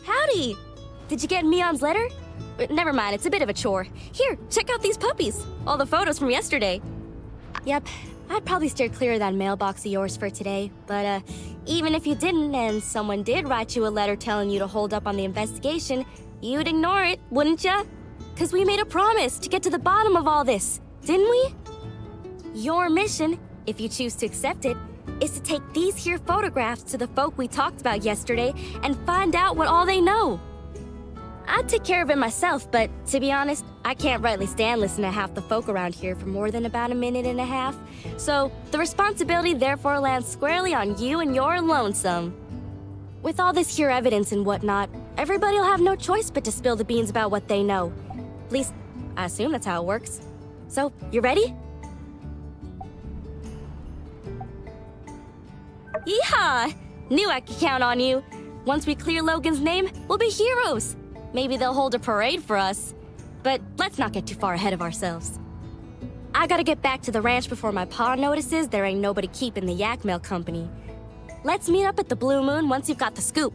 Howdy! Did you get Mion's letter? Never mind, it's a bit of a chore. Here, check out these puppies. All the photos from yesterday. Yep, I'd probably steer clear of that mailbox of yours for today. But, even if you didn't and someone did write you a letter telling you to hold up on the investigation, you'd ignore it, wouldn't ya? 'Cause we made a promise to get to the bottom of all this, didn't we? Your mission, if you choose to accept it, is to take these here photographs to the folk we talked about yesterday and find out what all they know. I'd take care of it myself, but to be honest, I can't rightly stand listening to half the folk around here for more than about a minute and a half. So the responsibility therefore lands squarely on you and your lonesome. With all this here evidence and whatnot, everybody'll have no choice but to spill the beans about what they know. At least, I assume that's how it works. So, you ready? Yeehaw! Knew I could count on you. Once we clear Logan's name, we'll be heroes. Maybe they'll hold a parade for us. But let's not get too far ahead of ourselves. I gotta get back to the ranch before my pa notices there ain't nobody keeping the yak mail company. Let's meet up at the Blue Moon once you've got the scoop.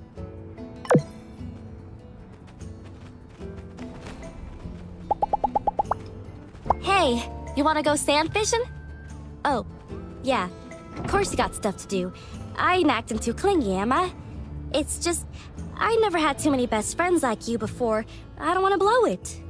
Hey, you wanna go sand fishing? Oh, yeah. Of course you got stuff to do. I ain't acting too clingy, am I? It's just, I never had too many best friends like you before. I don't want to blow it.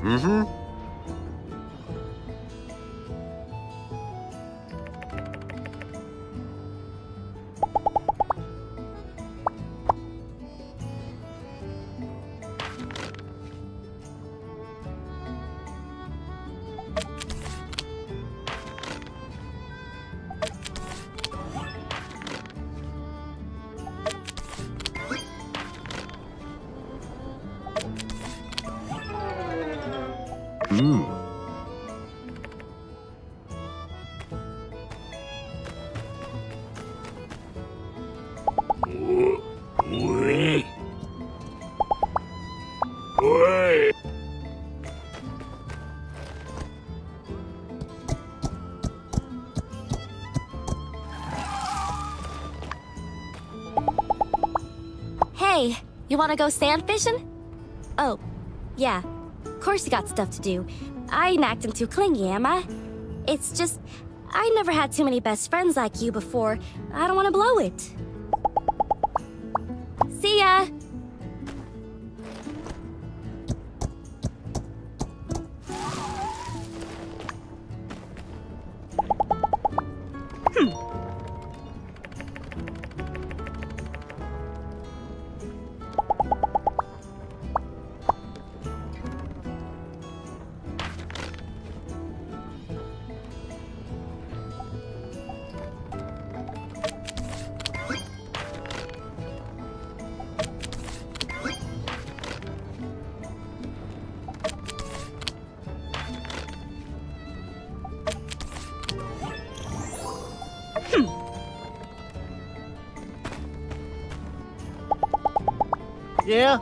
Mm-hmm. Mm. Hey, you wanna go sand fishing? Oh, yeah. Of course you got stuff to do. I ain't acting too clingy, am I? It's just, I never had too many best friends like you before. I don't wanna blow it. See ya! Yeah?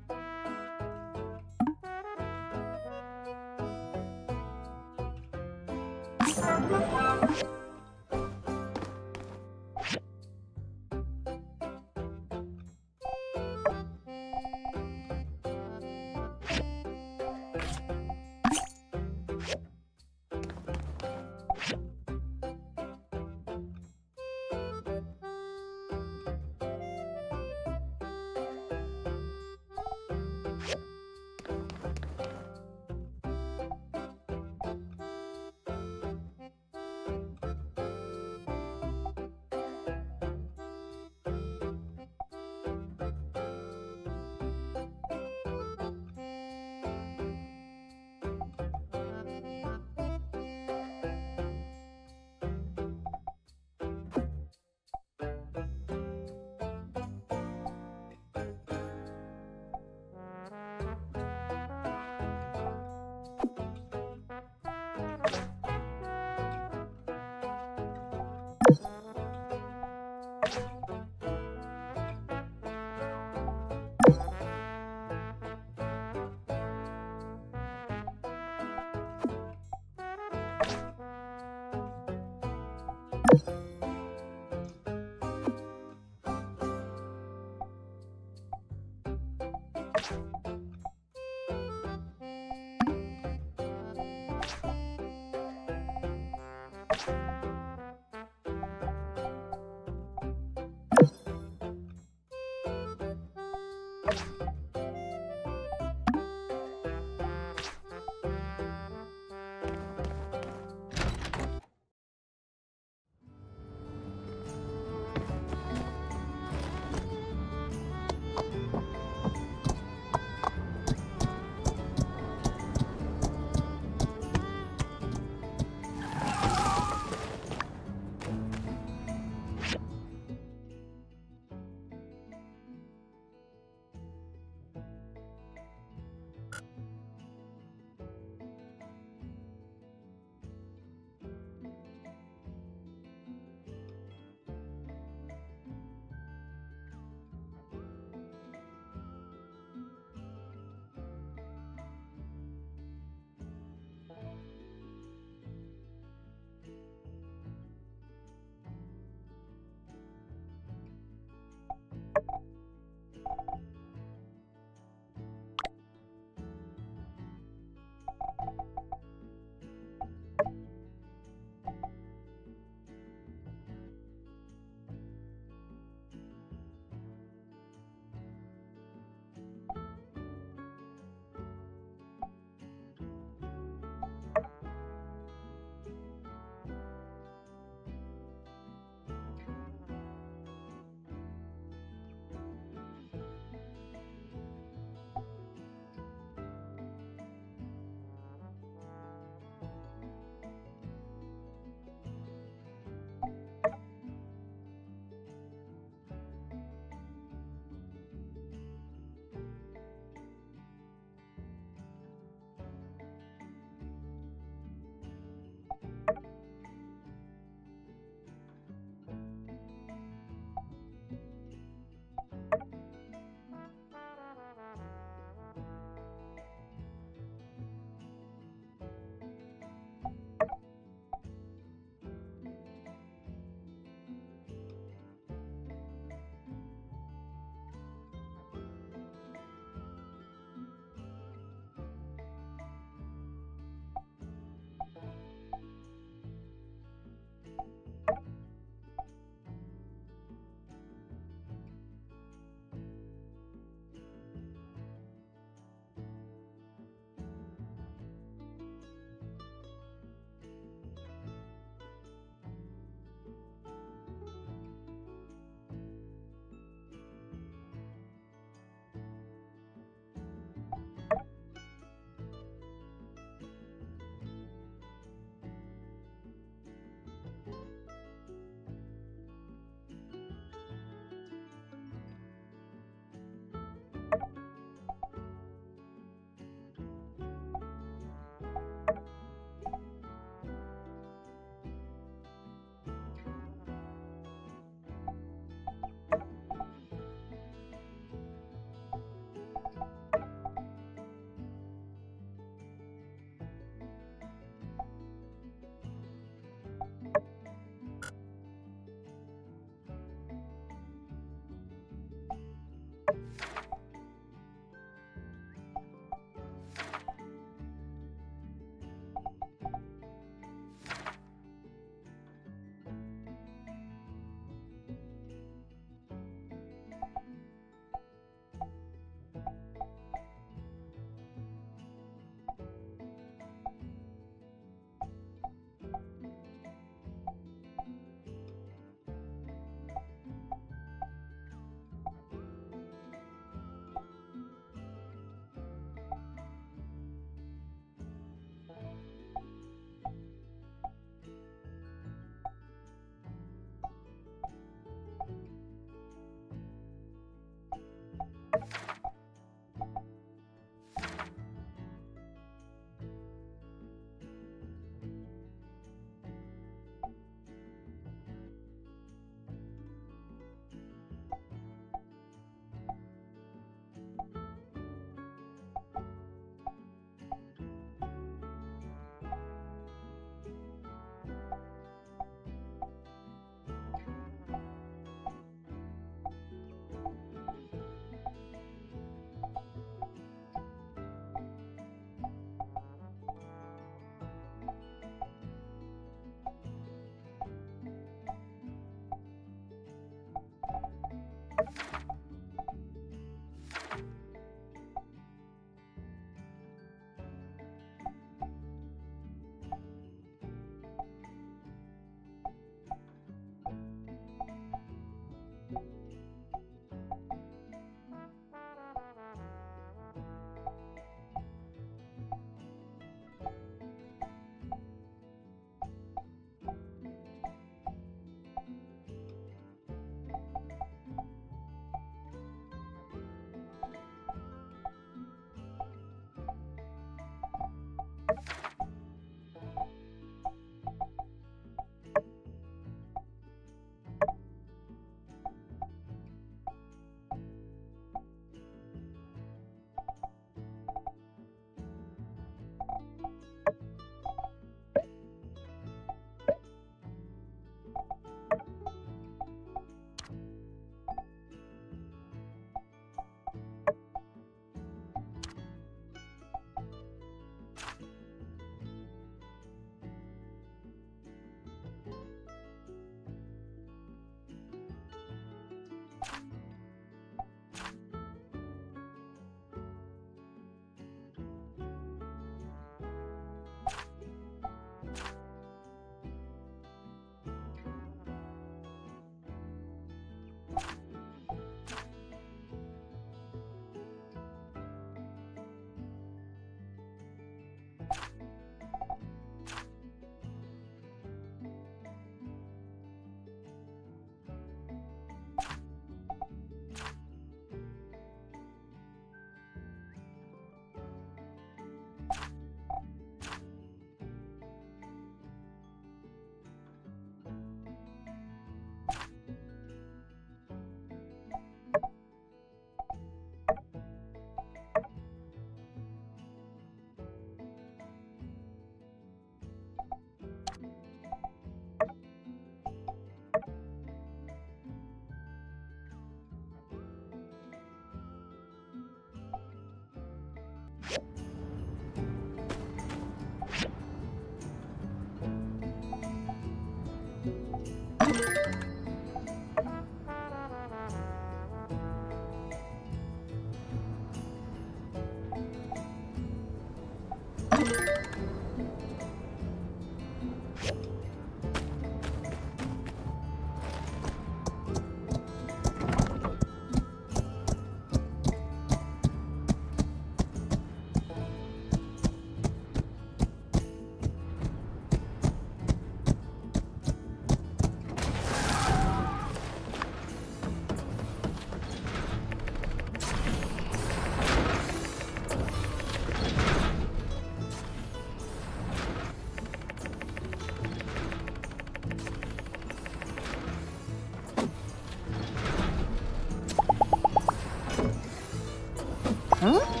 Huh?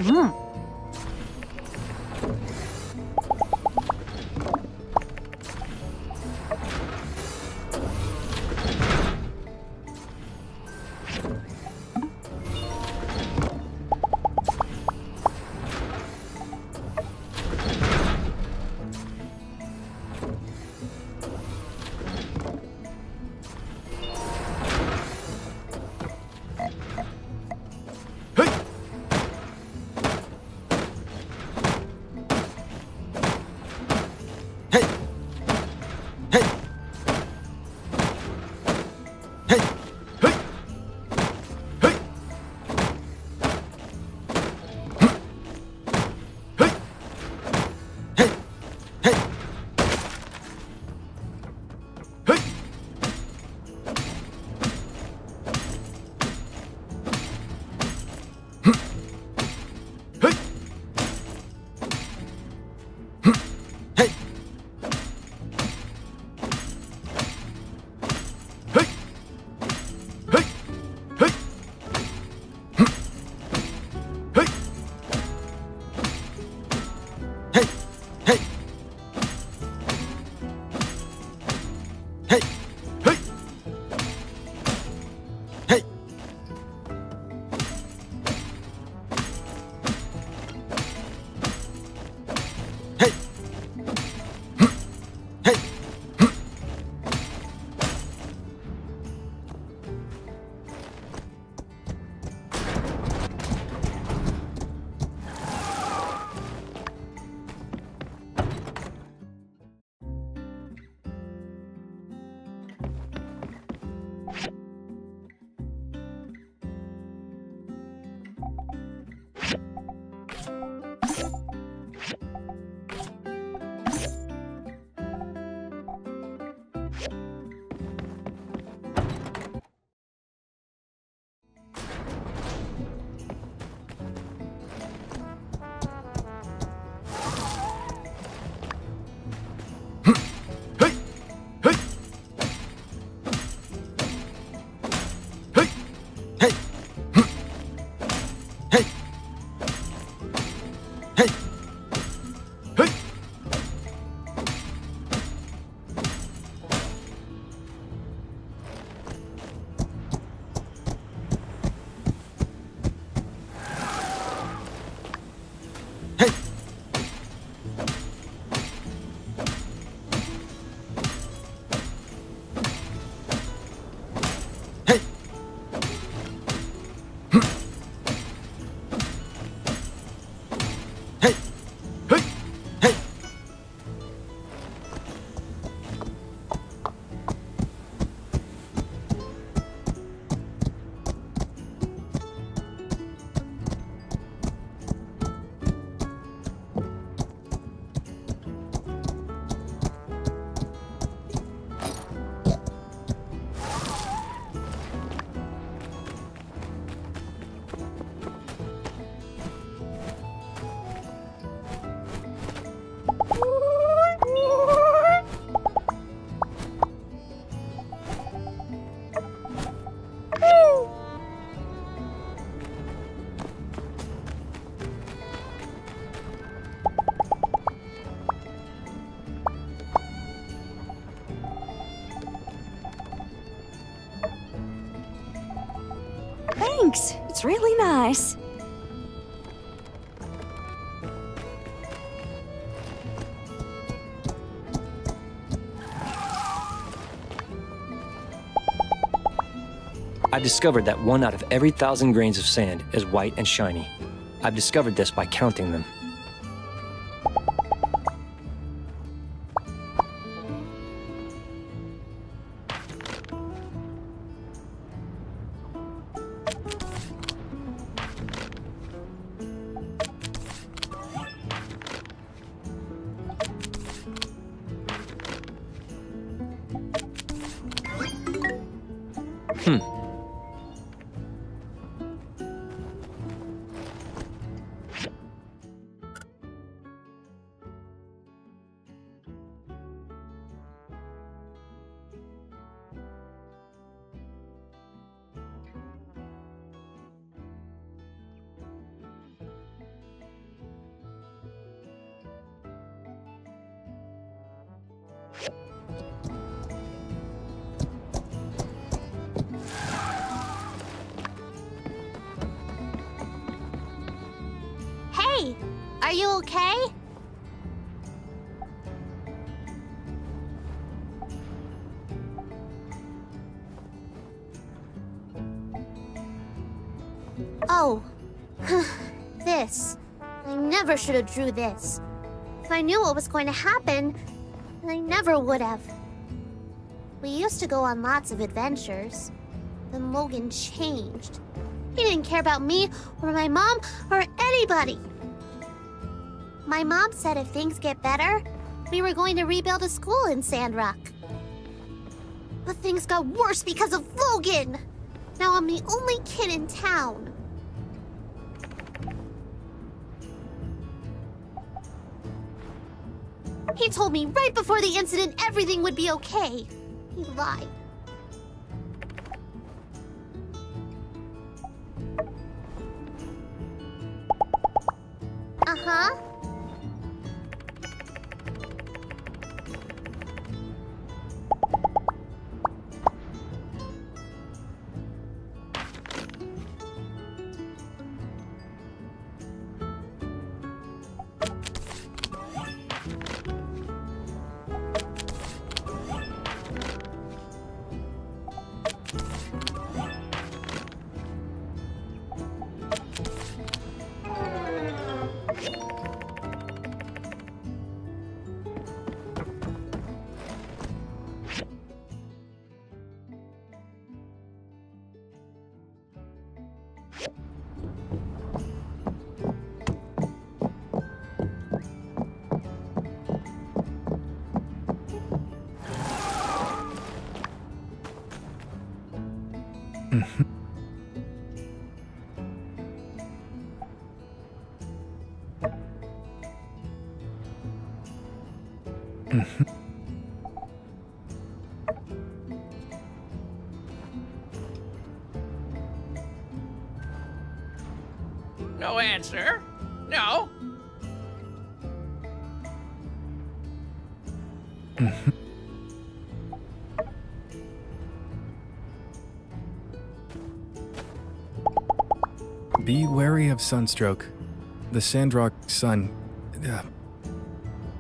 Hmm. Thanks. It's really nice. I discovered that 1 out of every 1,000 grains of sand is white and shiny. I've discovered this by counting them. Are you okay? Oh. This. I never should have drew this. If I knew what was going to happen, I never would have. We used to go on lots of adventures. Then Logan changed. He didn't care about me, or my mom, or anybody. My mom said if things get better, we were going to rebuild a school in Sandrock. But things got worse because of Logan! Now I'm the only kid in town. He told me right before the incident everything would be okay. He lied. Uh-huh. No answer? No? Be wary of sunstroke. The Sandrock sun...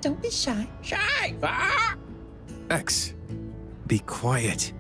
Don't be shy. Shy! Ah! X. Be quiet.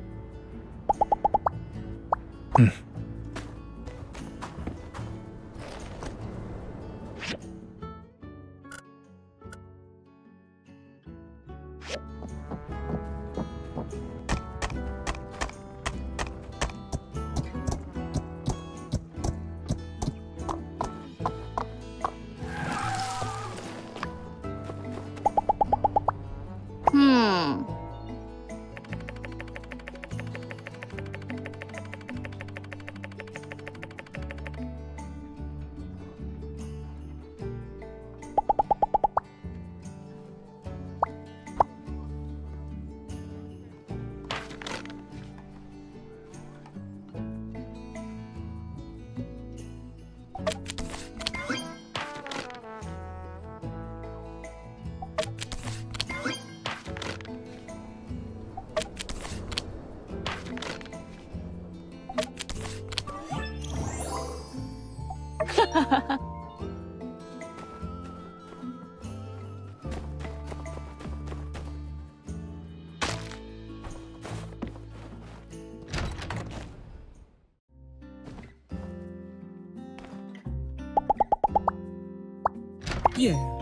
Yeah.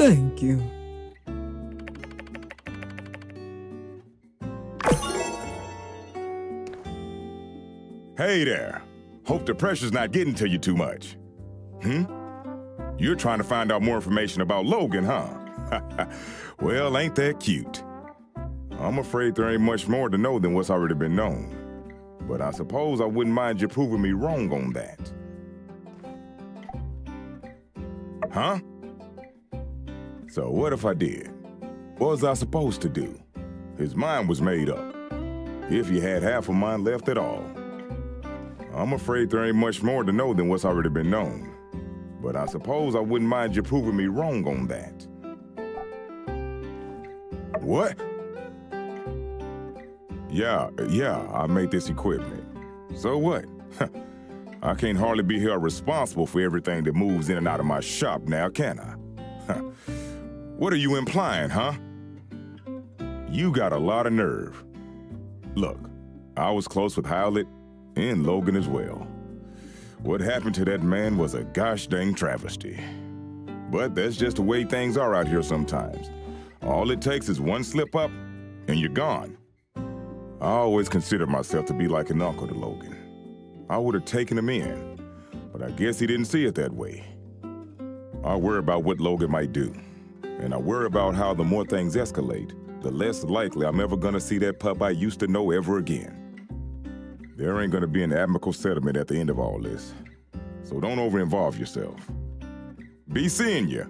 Thank you. Hey there. Hope the pressure's not getting to you too much. You're trying to find out more information about Logan, huh? Well, ain't that cute? I'm afraid there ain't much more to know than what's already been known. But I suppose I wouldn't mind you proving me wrong on that. Huh? So what if I did? What was I supposed to do? His mind was made up. If you had half of mine left at all. I'm afraid there ain't much more to know than what's already been known. But I suppose I wouldn't mind you proving me wrong on that. What? Yeah, I made this equipment. So what? I can't hardly be held responsible for everything that moves in and out of my shop now, can I? What are you implying, huh? You got a lot of nerve. Look, I was close with Howlett and Logan as well. What happened to that man was a gosh dang travesty. But that's just the way things are out here sometimes. All it takes is one slip up, and you're gone. I always considered myself to be like an uncle to Logan. I would have taken him in, but I guess he didn't see it that way. I worry about what Logan might do, and I worry about how the more things escalate, the less likely I'm ever gonna see that pup I used to know ever again. There ain't gonna be an amicable settlement at the end of all this, so don't over-involve yourself. Be seeing ya.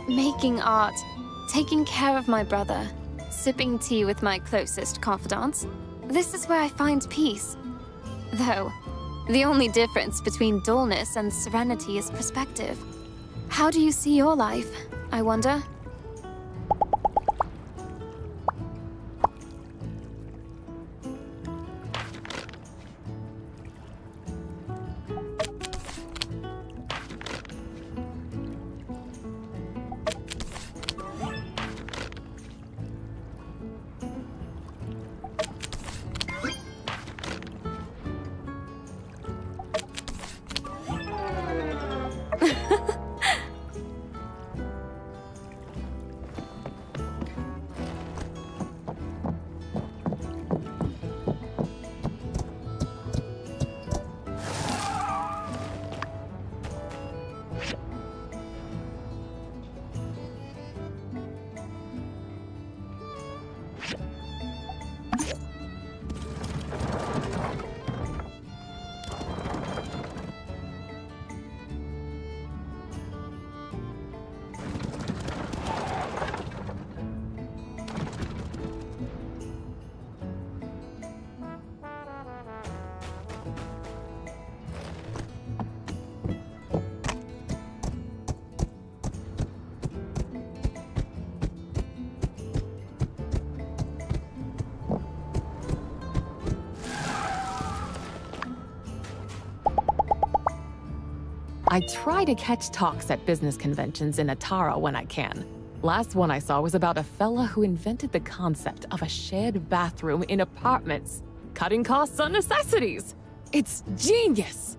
Making art, taking care of my brother, sipping tea with my closest confidants. This is where I find peace. Though, the only difference between dullness and serenity is perspective. How do you see your life, I wonder? I try to catch talks at business conventions in Atara when I can. Last one I saw was about a fella who invented the concept of a shared bathroom in apartments, cutting costs on necessities. It's genius!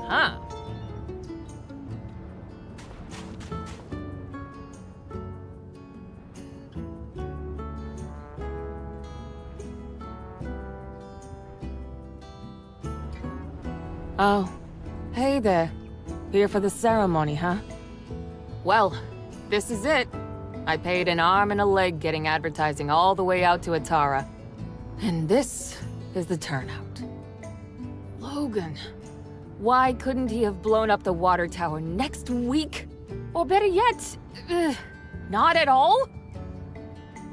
Huh. Oh, hey there. Here for the ceremony, huh? Well, this is it. I paid an arm and a leg getting advertising all the way out to Atara. And this is the turnout. Logan. Why couldn't he have blown up the water tower next week? Or better yet, not at all?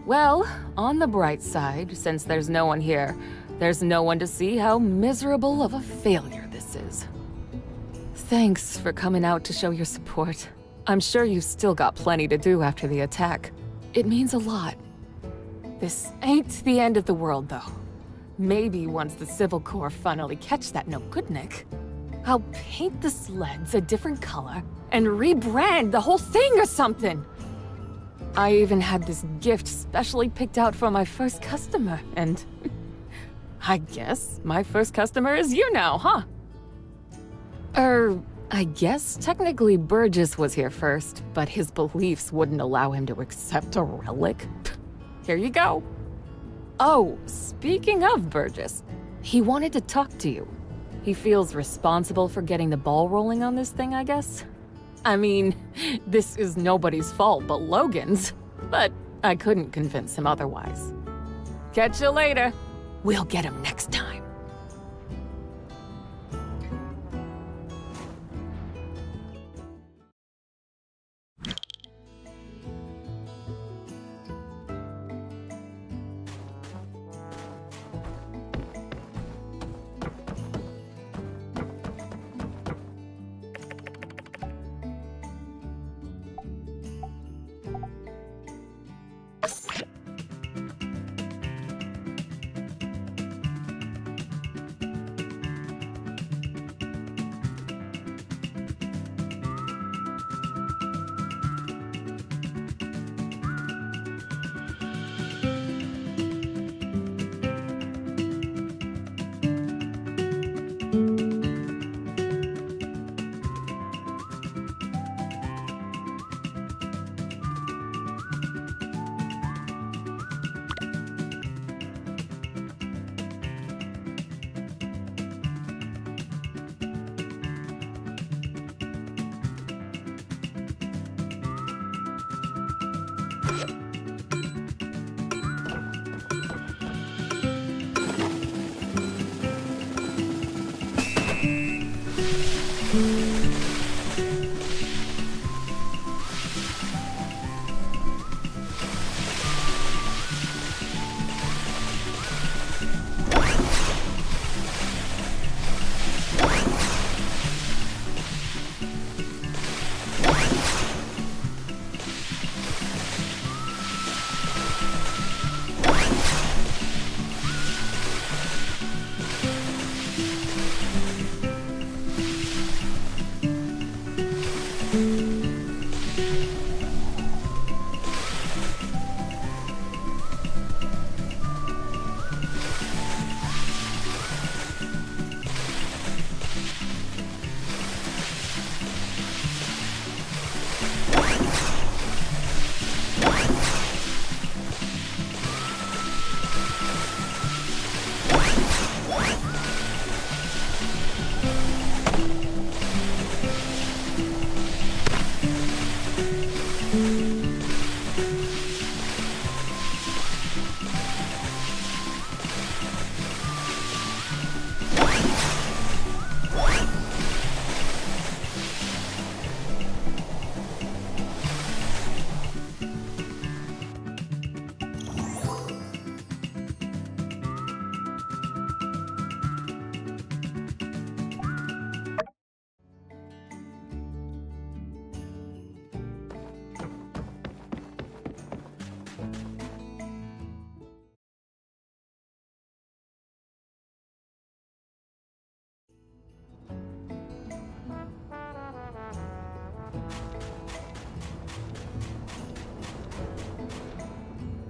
Well, on the bright side, since there's no one here, there's no one to see how miserable of a failure this is. Thanks for coming out to show your support. I'm sure you've still got plenty to do after the attack. It means a lot. This ain't the end of the world, though. Maybe once the Civil Corps finally catch that no-goodnik, I'll paint the sleds a different color and rebrand the whole thing or something. I even had this gift specially picked out for my first customer, and I guess my first customer is you now, huh? I guess technically Burgess was here first, but his beliefs wouldn't allow him to accept a relic. Here you go. Oh, speaking of Burgess, he wanted to talk to you. He feels responsible for getting the ball rolling on this thing, I guess. I mean, this is nobody's fault but Logan's, but I couldn't convince him otherwise. Catch you later. We'll get him next time.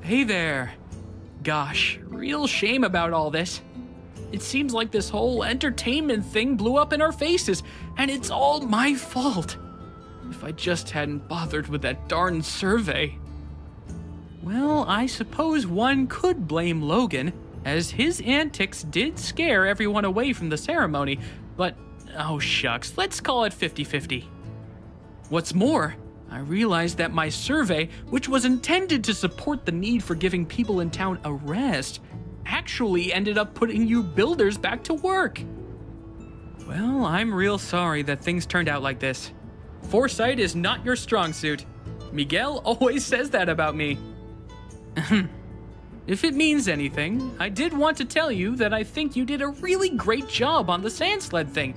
Hey there. Gosh, real shame about all this. It seems like this whole entertainment thing blew up in our faces, and it's all my fault. If I just hadn't bothered with that darn survey. Well, I suppose one could blame Logan, as his antics did scare everyone away from the ceremony, but oh shucks, let's call it 50-50. What's more, I realized that my survey, which was intended to support the need for giving people in town a rest, actually ended up putting you builders back to work. Well, I'm real sorry that things turned out like this. Foresight is not your strong suit. Miguel always says that about me. If it means anything, I did want to tell you that I think you did a really great job on the sand sled thing,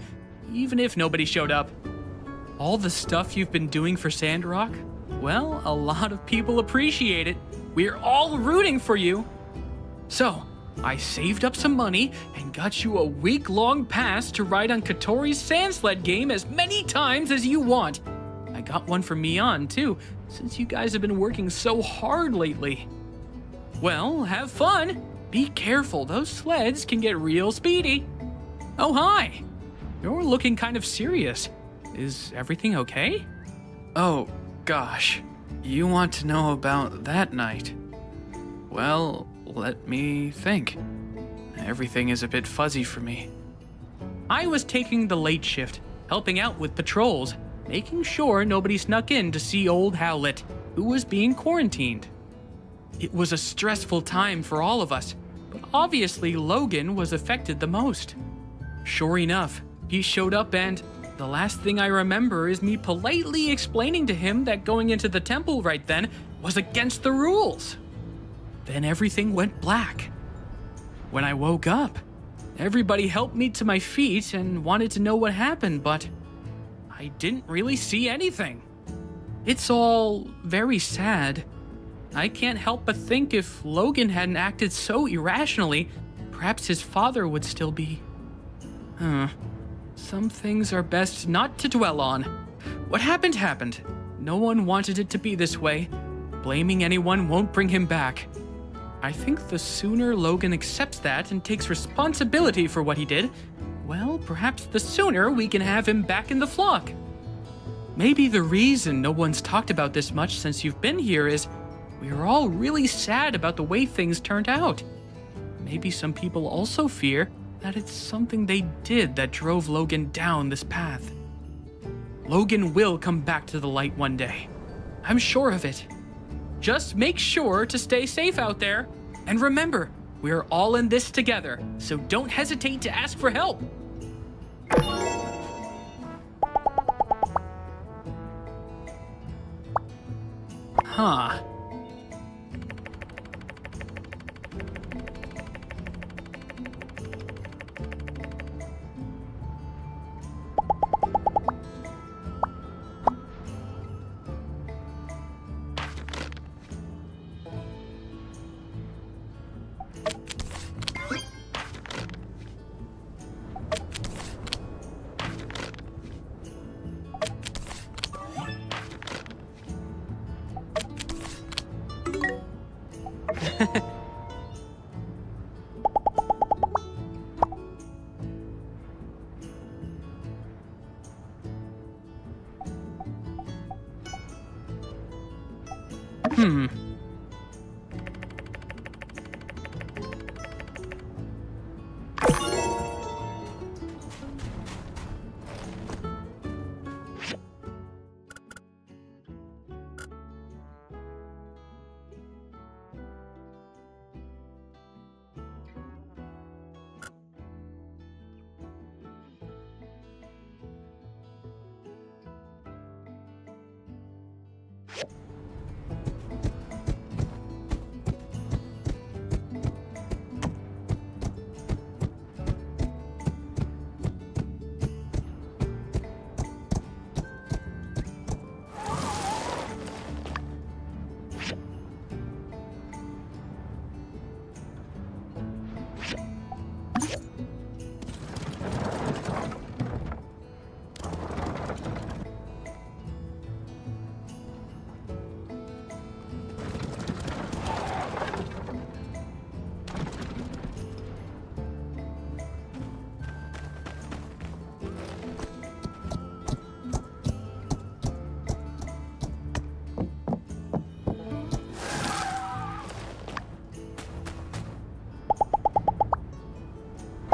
even if nobody showed up. All the stuff you've been doing for Sandrock, well, a lot of people appreciate it. We're all rooting for you. So, I saved up some money and got you a week-long pass to ride on Katori's sand sled game as many times as you want. I got one for Mian, too, since you guys have been working so hard lately. Well, have fun. Be careful, those sleds can get real speedy. Oh, hi. You're looking kind of serious. Is everything okay? Oh, gosh. You want to know about that night? Well, let me think. Everything is a bit fuzzy for me. I was taking the late shift, helping out with patrols, making sure nobody snuck in to see old Howlett, who was being quarantined. It was a stressful time for all of us, but obviously Logan was affected the most. Sure enough, he showed up and the last thing I remember is me politely explaining to him that going into the temple right then was against the rules. Then everything went black. When I woke up, everybody helped me to my feet and wanted to know what happened, but I didn't really see anything. It's all very sad. I can't help but think if Logan hadn't acted so irrationally, perhaps his father would still be... Some things are best not to dwell on. What happened happened. No one wanted it to be this way. Blaming anyone won't bring him back. I think the sooner Logan accepts that and takes responsibility for what he did, well, perhaps the sooner we can have him back in the flock. Maybe the reason no one's talked about this much since you've been here is we are all really sad about the way things turned out. Maybe some people also fear that it's something they did that drove Logan down this path. Logan will come back to the light one day. I'm sure of it. Just make sure to stay safe out there. And remember, we're all in this together, so don't hesitate to ask for help. Huh.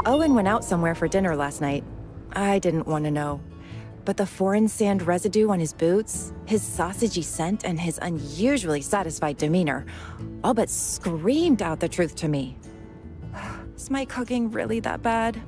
Owen went out somewhere for dinner last night. I didn't want to know. But the foreign sand residue on his boots, his sausagey scent, and his unusually satisfied demeanor all but screamed out the truth to me. Is my cooking really that bad?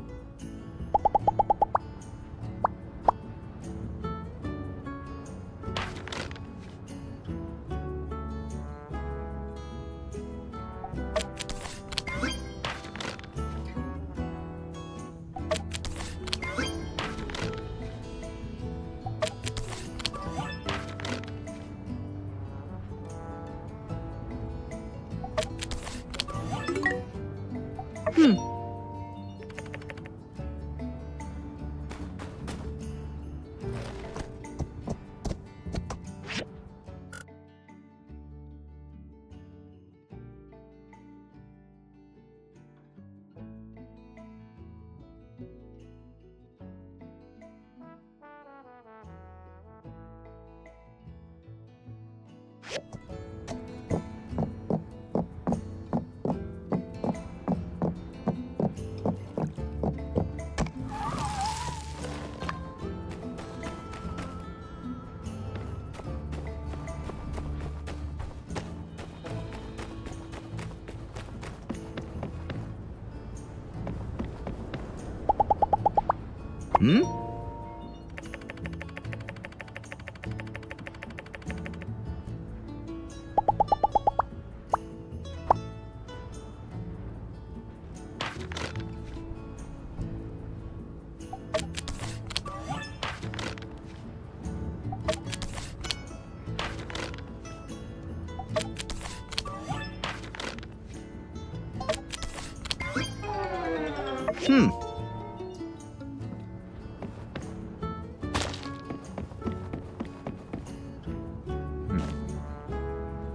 Hmm?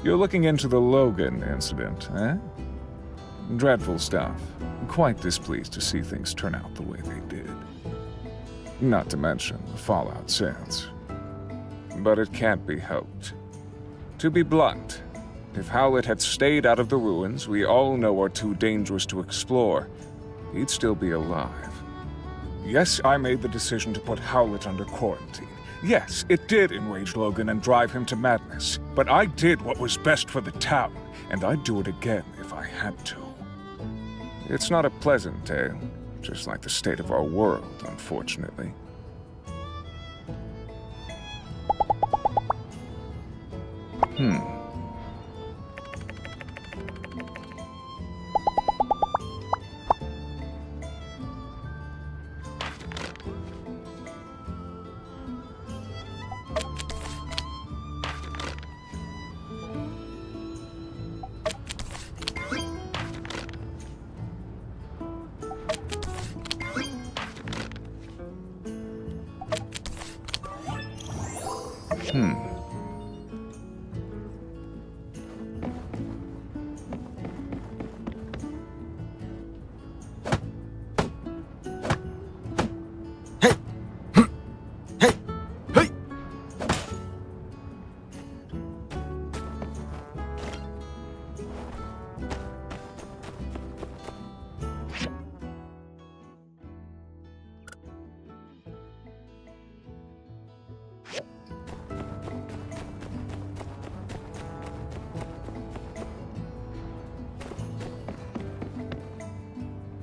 You're looking into the Logan incident, eh? Dreadful stuff. Quite displeased to see things turn out the way they did. Not to mention the fallout since. But it can't be helped. To be blunt, if Howlett had stayed out of the ruins we all know are too dangerous to explore, he'd still be alive. Yes, I made the decision to put Howlett under quarantine. Yes, it did enrage Logan and drive him to madness, but I did what was best for the town, and I'd do it again if I had to. It's not a pleasant tale, just like the state of our world, unfortunately.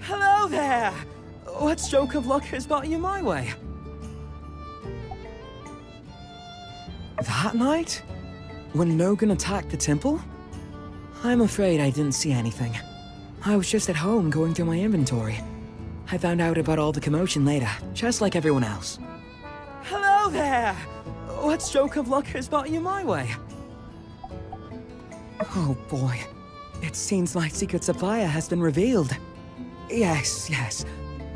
Hello there! What stroke of luck has brought you my way? That night? When Logan attacked the temple? I'm afraid I didn't see anything. I was just at home going through my inventory. I found out about all the commotion later, just like everyone else. Hello there! What stroke of luck has brought you my way? Oh boy. It seems my secret supplier has been revealed. Yes.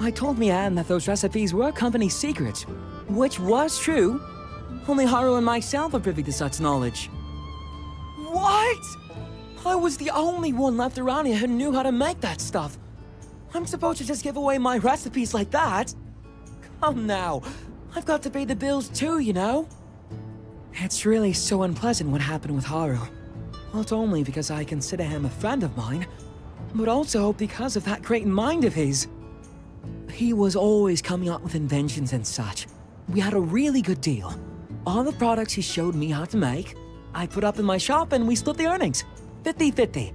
I told Mian that those recipes were company secrets, which was true. Only Haru and myself are privy to such knowledge. What? I was the only one left around here who knew how to make that stuff. I'm supposed to just give away my recipes like that? Come now. I've got to pay the bills too, you know? It's really so unpleasant what happened with Haru. Not only because I consider him a friend of mine, but also because of that great mind of his. He was always coming up with inventions and such. We had a really good deal. All the products he showed me how to make, I put up in my shop and we split the earnings. 50-50.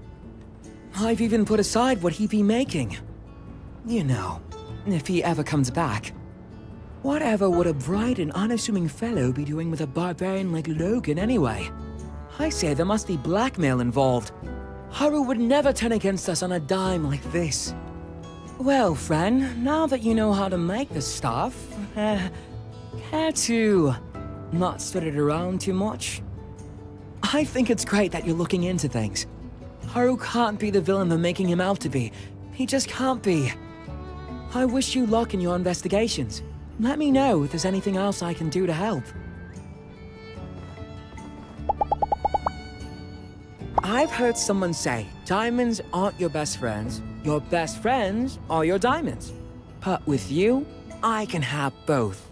I've even put aside what he'd be making. You know, if he ever comes back. Whatever would a bright and unassuming fellow be doing with a barbarian like Logan anyway? I say there must be blackmail involved. Haru would never turn against us on a dime like this. Well, friend, now that you know how to make the stuff, care to not spread it around too much? I think it's great that you're looking into things. Haru can't be the villain they're making him out to be. He just can't be. I wish you luck in your investigations. Let me know if there's anything else I can do to help. I've heard someone say, diamonds aren't your best friends are your diamonds. But with you, I can have both.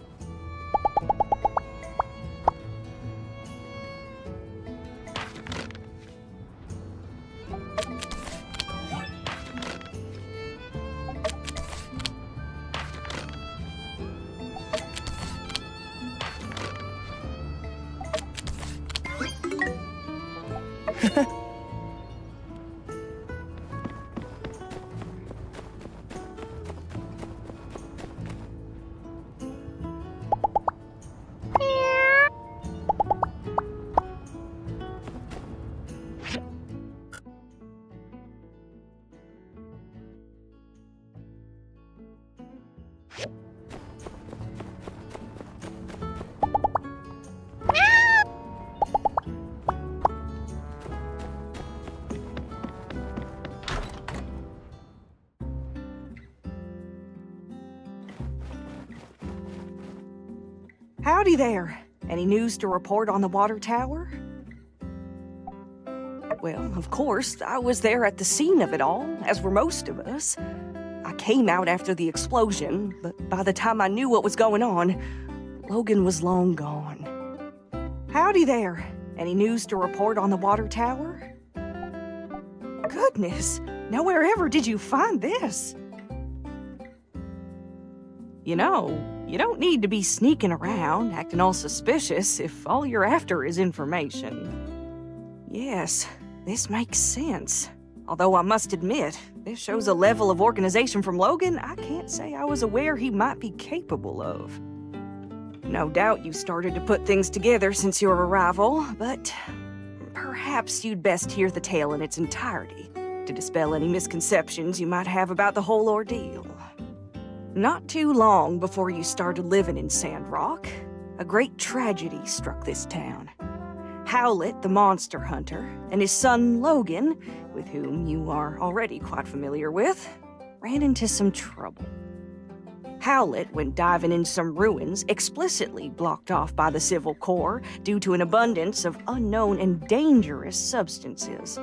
Howdy there. Any news to report on the water tower? Well, of course, I was there at the scene of it all, as were most of us. I came out after the explosion, but by the time I knew what was going on, Logan was long gone. Howdy there. Any news to report on the water tower? Goodness, nowhere ever did you find this. You know, you don't need to be sneaking around, acting all suspicious if all you're after is information. Yes, this makes sense. Although I must admit, this shows a level of organization from Logan I can't say I was aware he might be capable of. No doubt you started to put things together since your arrival, but perhaps you'd best hear the tale in its entirety to dispel any misconceptions you might have about the whole ordeal. Not too long before you started living in Sandrock, a great tragedy struck this town. Howlett, the monster hunter, and his son Logan, with whom you are already quite familiar with, ran into some trouble. Howlett went diving in some ruins explicitly blocked off by the Civil Corps due to an abundance of unknown and dangerous substances.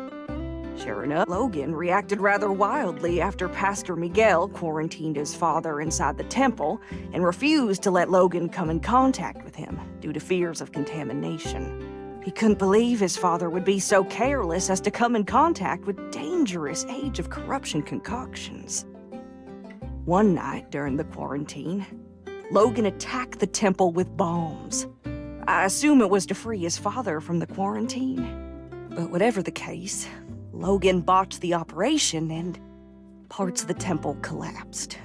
Sure enough, Logan reacted rather wildly after Pastor Miguel quarantined his father inside the temple and refused to let Logan come in contact with him due to fears of contamination. He couldn't believe his father would be so careless as to come in contact with dangerous Age of Corruption concoctions. One night during the quarantine, Logan attacked the temple with bombs. I assume it was to free his father from the quarantine. But whatever the case, Logan botched the operation and parts of the temple collapsed.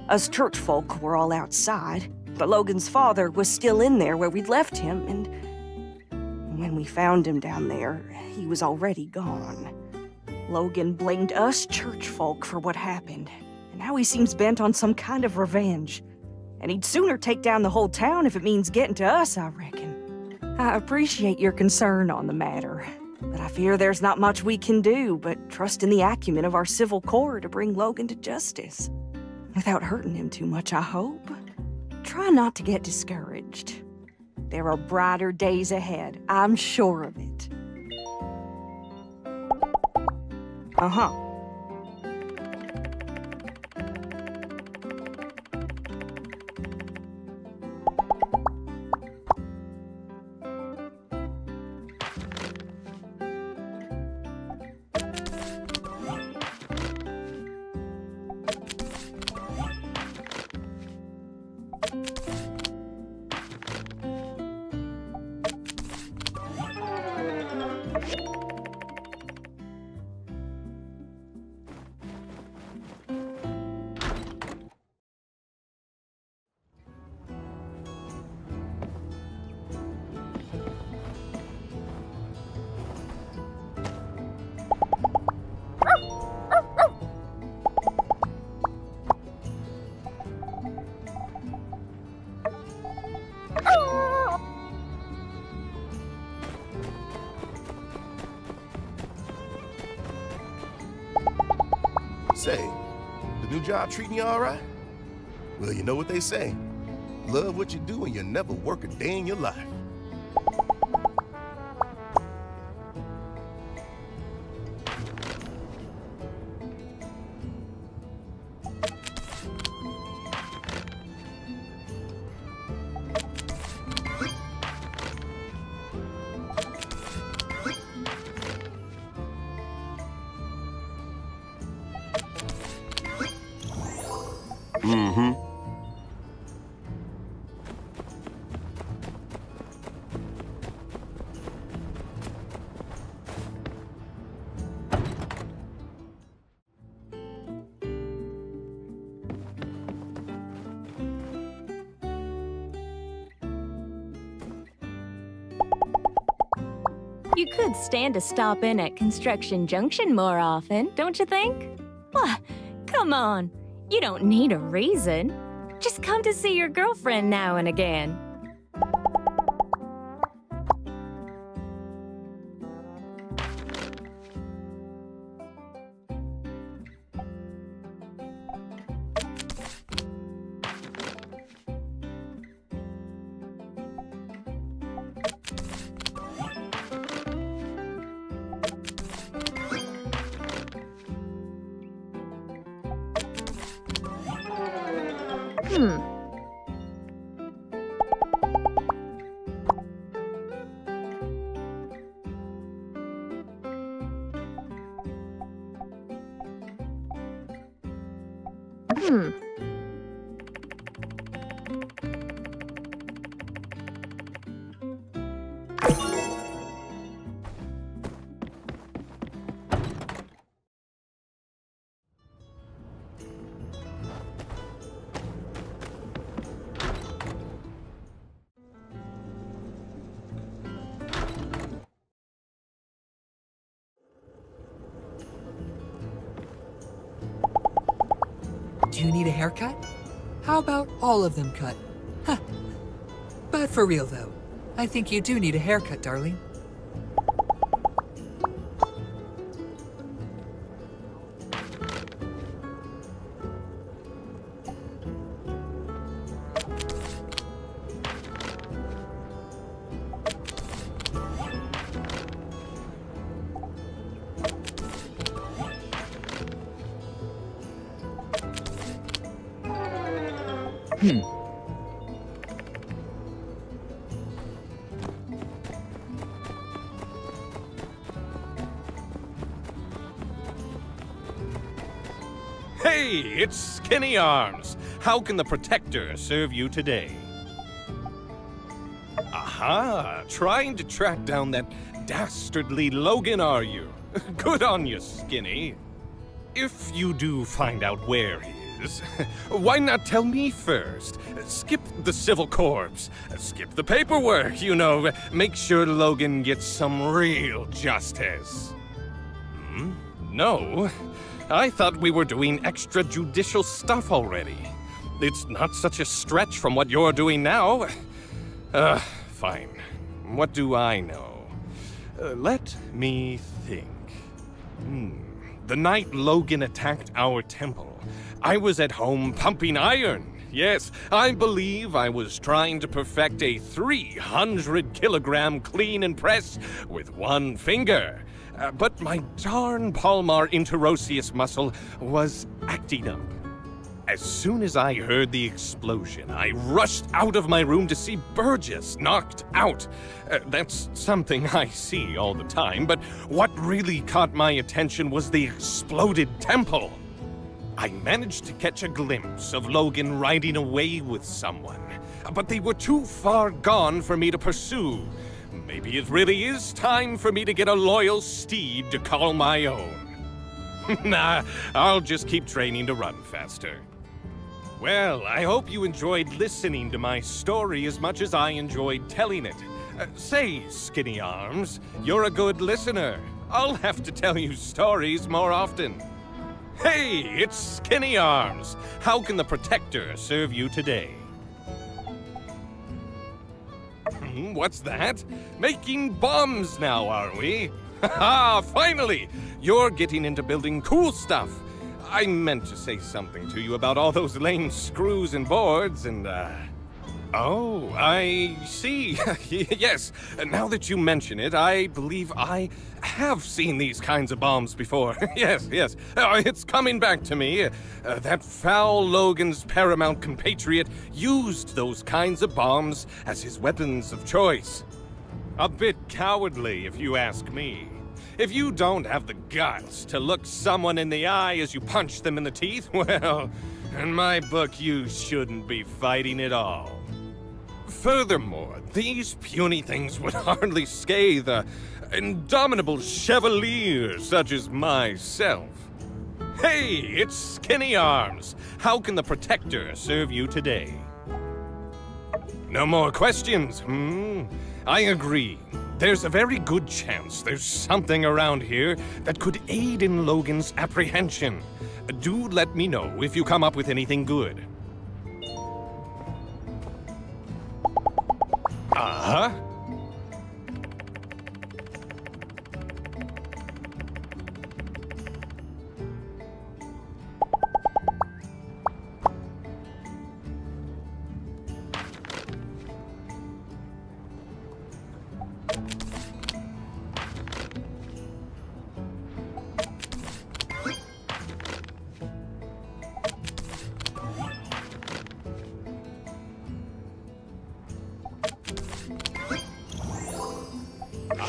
Us church folk were all outside, but Logan's father was still in there where we'd left him, and when we found him down there, he was already gone. Logan blamed us church folk for what happened, and now he seems bent on some kind of revenge. And he'd sooner take down the whole town if it means getting to us, I reckon. I appreciate your concern on the matter, but I fear there's not much we can do but trust in the acumen of our Civil Corps to bring Logan to justice. Without hurting him too much, I hope. Try not to get discouraged. There are brighter days ahead, I'm sure of it. Uh-huh. say? The new job treating you all right? Well, you know what they say. Love what you do and you'll never work a day in your life. Mm-hmm. You could stand to stop in at Construction Junction more often, don't you think? What? Come on. You don't need a reason. Just come to see your girlfriend now and again. Do you need a haircut? How about all of them cut? Huh. But for real though, I think you do need a haircut, darling. Hey, it's Skinny Arms. How can the Protector serve you today? Aha, trying to track down that dastardly Logan, are you? Good on you, Skinny. If you do find out where he is, why not tell me first? Skip the civil corps. Skip the paperwork, you know. Make sure Logan gets some real justice. No? I thought we were doing extrajudicial stuff already. It's not such a stretch from what you're doing now. Fine. What do I know? Let me think. The night Logan attacked our temple, I was at home pumping iron. Yes, I believe I was trying to perfect a 300-kilogram clean and press with one finger. But my darn palmar interosseous muscle was acting up. As soon as I heard the explosion, I rushed out of my room to see Burgess knocked out. That's something I see all the time, but what really caught my attention was the exploded temple. I managed to catch a glimpse of Logan riding away with someone, but they were too far gone for me to pursue. Maybe it really is time for me to get a loyal steed to call my own. Nah, I'll just keep training to run faster. Well, I hope you enjoyed listening to my story as much as I enjoyed telling it. Say, Skinny Arms, you're a good listener. I'll have to tell you stories more often. Hey, it's Skinny Arms. How can the Protector serve you today? What's that? Making bombs now, are we? Haha, finally! You're getting into building cool stuff. I meant to say something to you about all those lame screws and boards and, Oh, I see. Yes, now that you mention it, I believe I have seen these kinds of bombs before. Yes. It's coming back to me. That foul Logan's paramount compatriot used those kinds of bombs as his weapons of choice. A bit cowardly, if you ask me. If you don't have the guts to look someone in the eye as you punch them in the teeth, well, in my book, you shouldn't be fighting at all. Furthermore, these puny things would hardly scathe an indomitable chevalier such as myself. Hey, it's Skinny Arms. How can the Protector serve you today? No more questions, I agree. There's a very good chance there's something around here that could aid in Logan's apprehension. Do let me know if you come up with anything good. Uh-huh.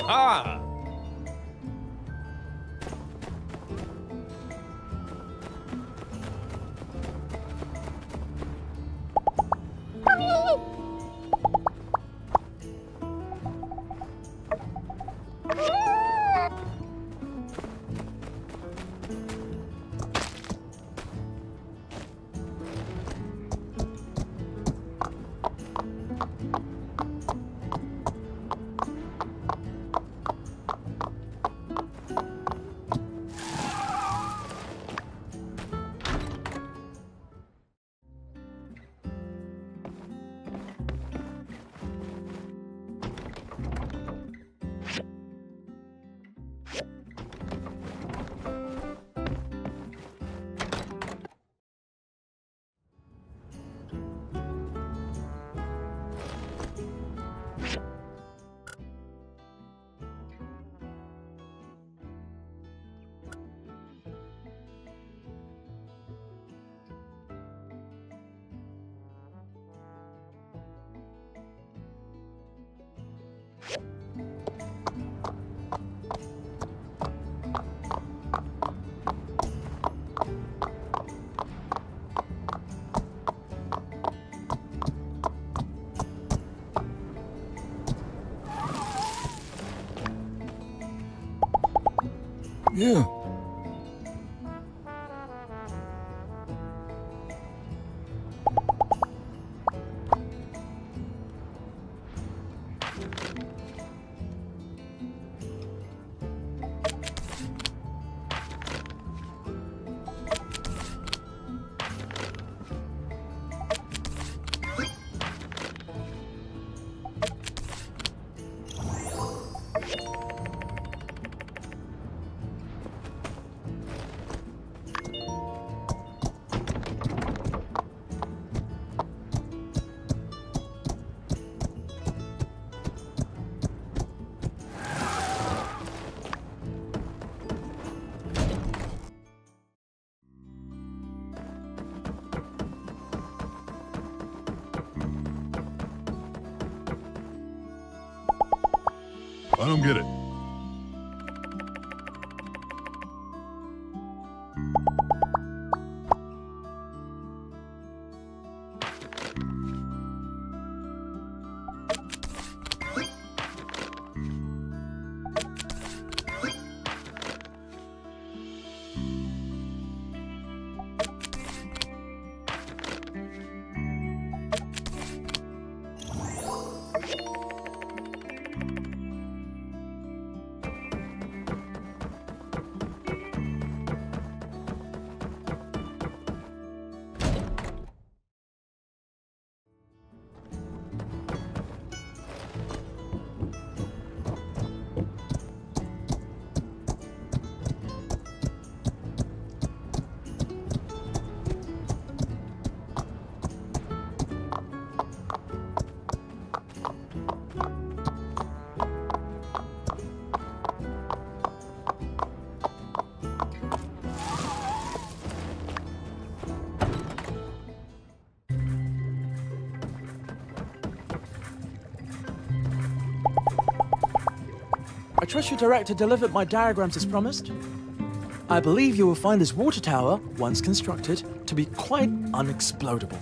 Aha! Yeah. I don't get it. I trust your director delivered my diagrams as promised. I believe you will find this water tower, once constructed, to be quite unexplodable.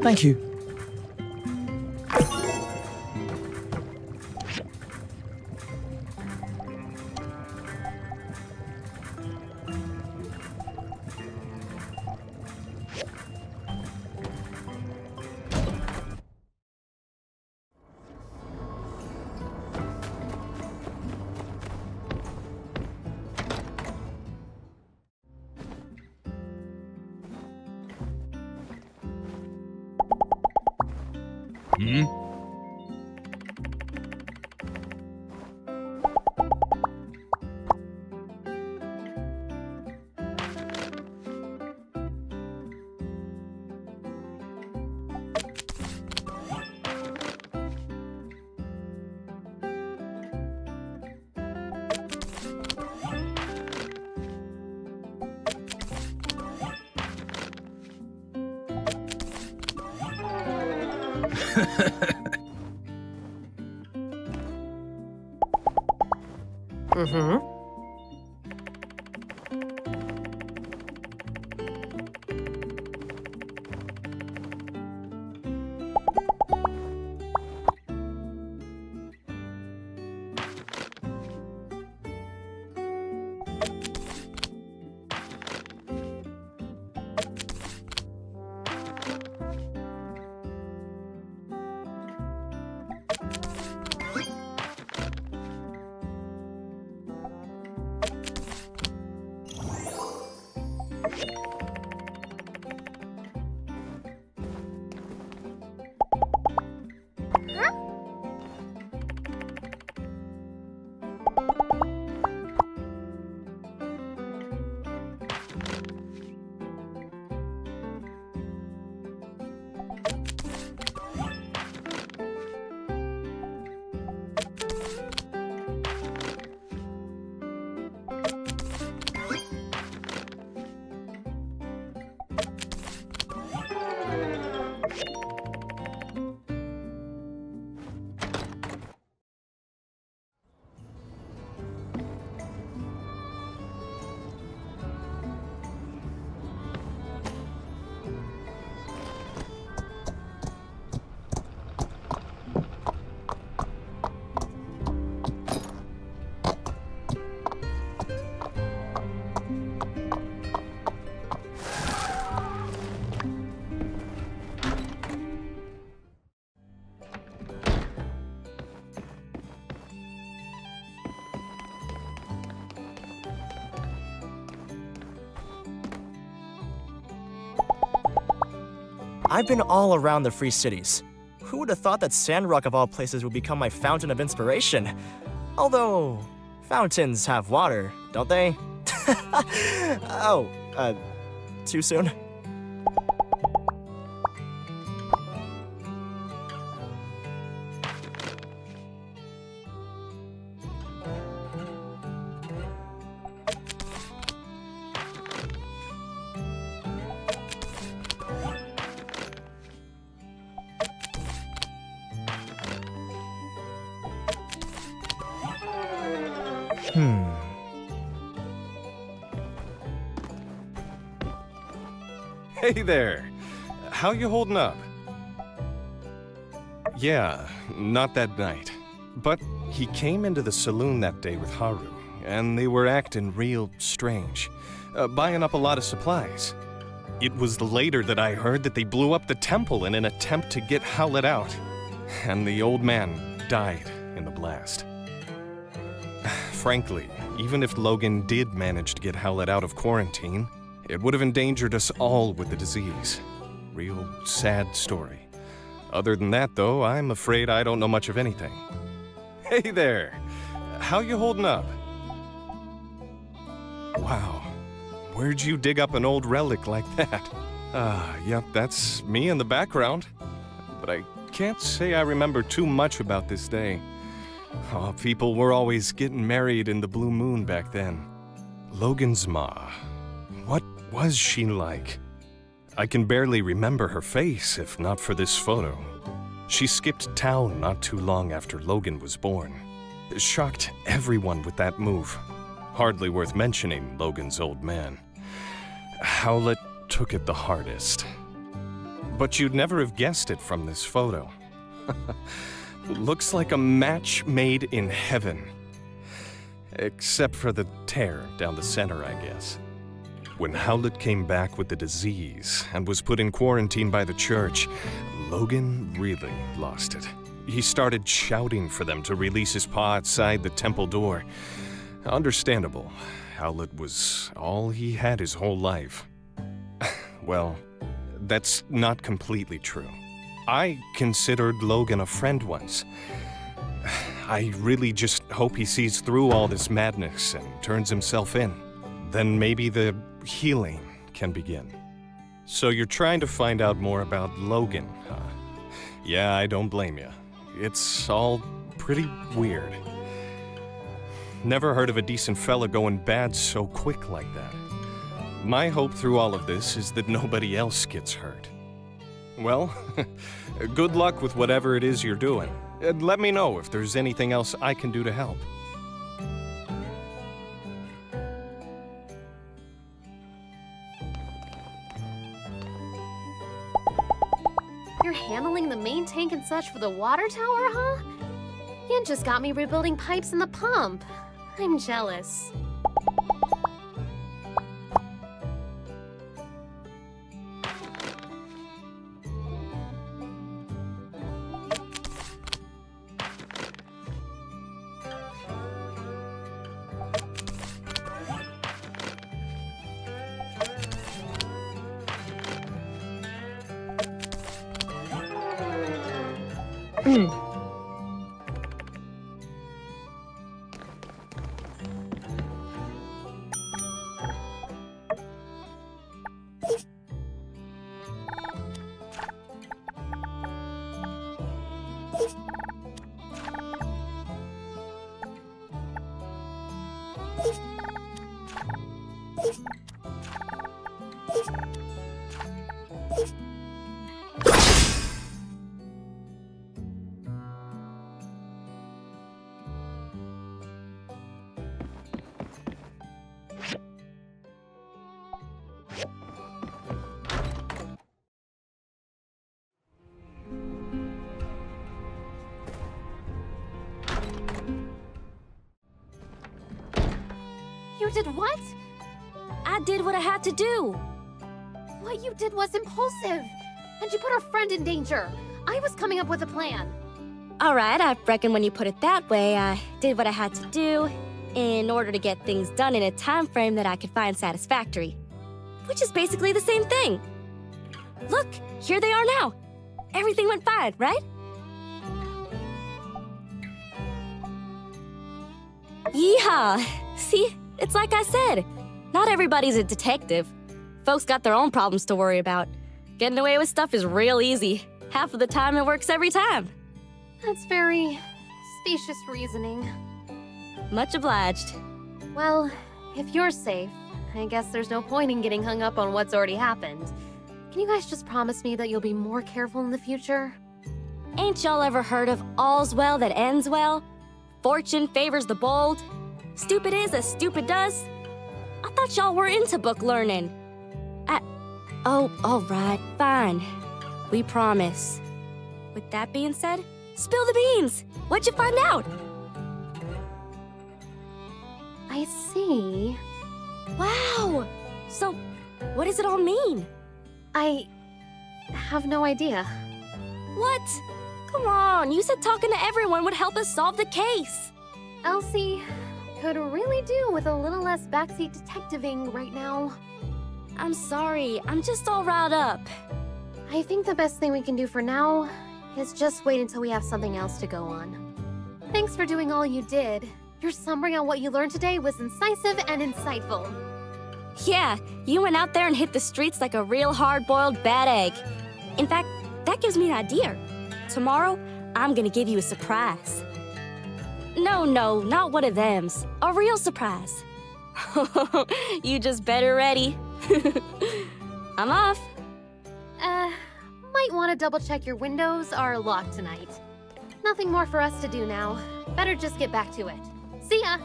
Thank you. Mm-hmm. I've been all around the Free Cities. Who would have thought that Sandrock of all places would become my fountain of inspiration? Although, fountains have water, don't they? Oh, too soon? Hey there. How you holding up? Yeah, not that night. But he came into the saloon that day with Haru, and they were acting real strange, buying up a lot of supplies. It was later that I heard that they blew up the temple in an attempt to get Howlett out, and the old man died in the blast. Frankly, even if Logan did manage to get Howlett out of quarantine, it would have endangered us all with the disease. Real sad story. Other than that, though, I'm afraid I don't know much of anything. Hey there! How you holding up? Wow. Where'd you dig up an old relic like that? Yep, that's me in the background. But I can't say I remember too much about this day. Oh, people were always getting married in the blue moon back then. Logan's ma. What was she like? I can barely remember her face if not for this photo. She skipped town not too long after Logan was born. Shocked everyone with that move. Hardly worth mentioning Logan's old man. Howlett took it the hardest. But you'd never have guessed it from this photo. Looks like a match made in heaven. Except for the tear down the center, I guess. When Howlett came back with the disease and was put in quarantine by the church, Logan really lost it. He started shouting for them to release his paw outside the temple door. Understandable. Howlett was all he had his whole life. Well, that's not completely true. I considered Logan a friend once. I really just hope he sees through all this madness and turns himself in. Then maybe the healing can begin. So you're trying to find out more about Logan, huh? Yeah, I don't blame you. It's all pretty weird. Never heard of a decent fella going bad so quick like that. My hope through all of this is that nobody else gets hurt. Well, good luck with whatever it is you're doing. And let me know if there's anything else I can do to help. You're handling the main tank and such for the water tower, huh? Yen just got me rebuilding pipes in the pump. I'm jealous. You did what? I did what I had to do. What you did was impulsive. And you put our friend in danger. I was coming up with a plan. Alright, I reckon when you put it that way, I did what I had to do in order to get things done in a time frame that I could find satisfactory. Which is basically the same thing. Look, here they are now. Everything went fine, right? Yeehaw! See, it's like I said. Not everybody's a detective. Folks got their own problems to worry about. Getting away with stuff is real easy. Half of the time it works every time. That's very specious reasoning. Much obliged. Well, if you're safe, I guess there's no point in getting hung up on what's already happened. Can you guys just promise me that you'll be more careful in the future? Ain't y'all ever heard of all's well that ends well? Fortune favors the bold. Stupid is as stupid does. I thought y'all were into book learning. Oh, all right, fine. We promise. With that being said, spill the beans. What'd you find out? I see. Wow. So, what does it all mean? I have no idea. What? Come on, you said talking to everyone would help us solve the case. Elsie could really do with a little less backseat detectiving right now. I'm sorry, I'm just all riled up. I think the best thing we can do for now is just wait until we have something else to go on. Thanks for doing all you did. Your summary on what you learned today was incisive and insightful. Yeah, you went out there and hit the streets like a real hard-boiled bad egg. In fact, that gives me an idea. Tomorrow, I'm gonna give you a surprise. No, not one of thems. A real surprise. You just better ready. I'm off. Might want to double-check your windows are locked tonight. Nothing more for us to do now. Better just get back to it. See ya!